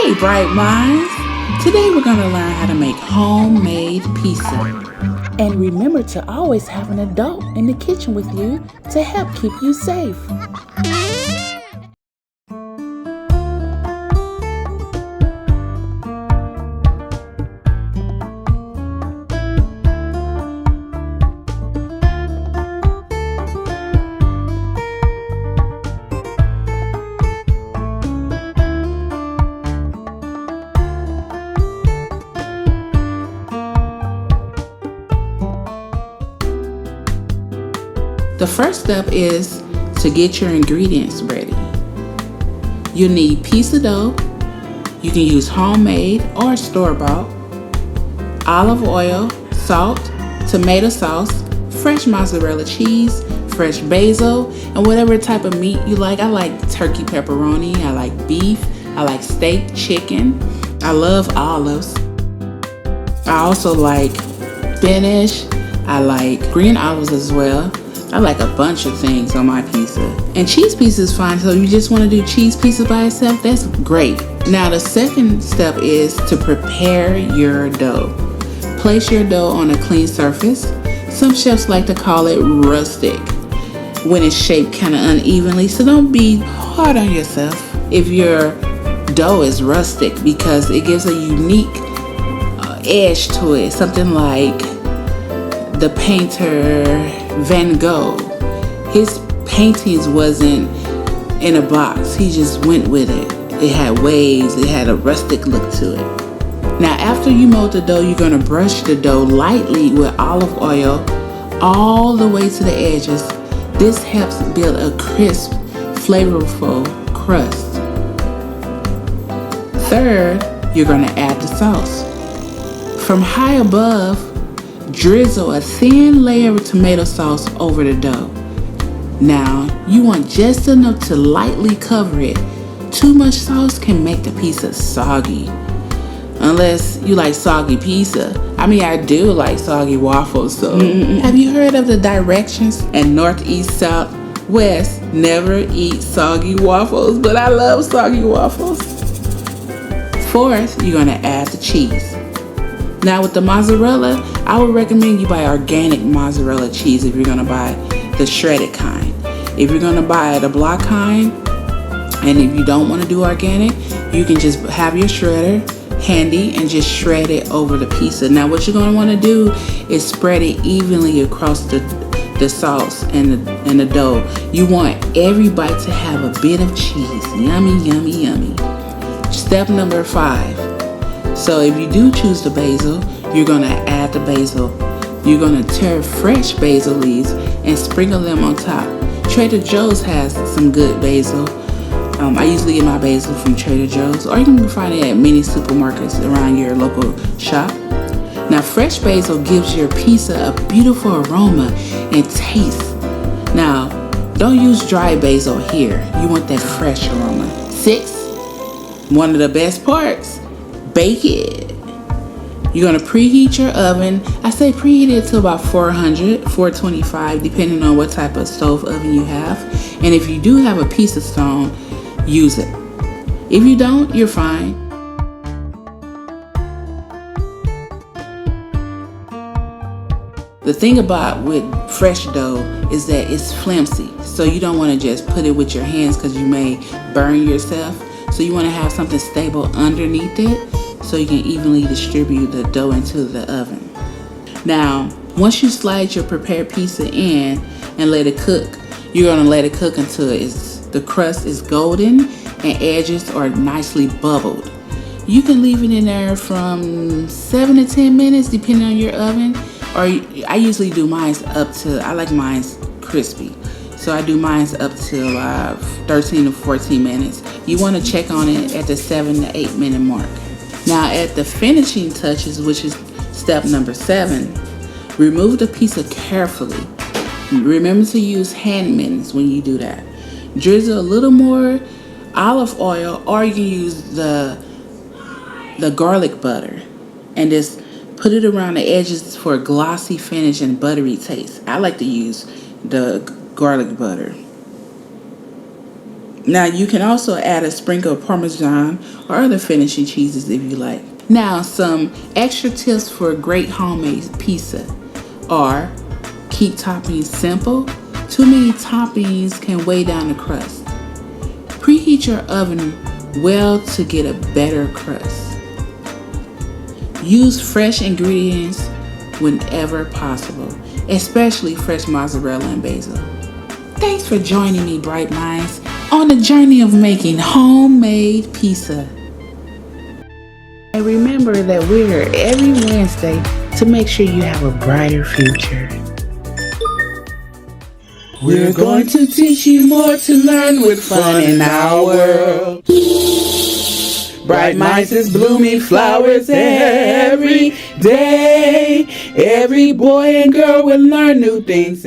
Hey, bright minds! Today we're going to learn how to make homemade pizza. And remember to always have an adult in the kitchen with you to help keep you safe. The first step is to get your ingredients ready. You need pizza dough. You can use homemade or store-bought, olive oil, salt, tomato sauce, fresh mozzarella cheese, fresh basil, and whatever type of meat you like. I like turkey pepperoni, I like beef, I like steak, chicken. I love olives. I also like spinach. I like green olives as well. I like a bunch of things on my pizza. And cheese pizza is fine, so if you just want to do cheese pizza by itself, that's great. Now the second step is to prepare your dough. Place your dough on a clean surface. Some chefs like to call it rustic when it's shaped kind of unevenly, so don't be hard on yourself if your dough is rustic, because it gives a unique edge to it. Something like the painter Van Gogh. His paintings wasn't in a box. He just went with it. It had waves. It had a rustic look to it. Now after you mold the dough, you're going to brush the dough lightly with olive oil all the way to the edges. This helps build a crisp, flavorful crust. Third, you're going to add the sauce. From high above, drizzle a thin layer of tomato sauce over the dough. Now, you want just enough to lightly cover it. Too much sauce can make the pizza soggy. Unless you like soggy pizza. I mean, I do like soggy waffles, so. Have you heard of the directions? And north, east, south, west, never eat soggy waffles, but I love soggy waffles. Fourth, you're gonna add the cheese. Now with the mozzarella, I would recommend you buy organic mozzarella cheese if you're gonna buy the shredded kind. If you're gonna buy the block kind, and if you don't wanna do organic, you can just have your shredder handy and just shred it over the pizza. Now what you're gonna wanna do is spread it evenly across the sauce and the dough. You want every bite to have a bit of cheese. Yummy, yummy, yummy. Step number 5. So if you do choose the basil, you're going to add the basil. You're going to tear fresh basil leaves and sprinkle them on top. Trader Joe's has some good basil. I usually get my basil from Trader Joe's, or you can find it at many supermarkets around your local shop. Now fresh basil gives your pizza a beautiful aroma and taste. Now don't use dry basil here. You want that fresh aroma. 6, one of the best parts. Bake it. You're going to preheat your oven. I say preheat it to about 400, 425, depending on what type of stove oven you have. And if you do have a pizza stone, use it. If you don't, you're fine. The thing about with fresh dough is that it's flimsy. So you don't want to just put it with your hands because you may burn yourself. So you want to have something stable underneath it, so you can evenly distribute the dough into the oven. Now, once you slide your prepared pizza in and let it cook, you're going to let it cook until the crust is golden and edges are nicely bubbled. You can leave it in there from 7 to 10 minutes depending on your oven. Or I usually do mine I like mine crispy. So I do mine up to 13 to 14 minutes. You want to check on it at the 7 to 8 minute mark. Now at the finishing touches, which is step number 7, remove the pizza carefully. Remember to use hand mittens when you do that. Drizzle a little more olive oil, or you can use the garlic butter and just put it around the edges for a glossy finish and buttery taste. I like to use the garlic butter. Now you can also add a sprinkle of Parmesan or other finishing cheeses if you like. Now some extra tips for a great homemade pizza are: keep toppings simple. Too many toppings can weigh down the crust. Preheat your oven well to get a better crust. Use fresh ingredients whenever possible, especially fresh mozzarella and basil. Thanks for joining me, Bright Minds, on the journey of making homemade pizza. And remember that we're here every Wednesday to make sure you have a brighter future. We're going to teach you more to learn with fun in our world. Bright Minds is blooming flowers every day. Every boy and girl will learn new things.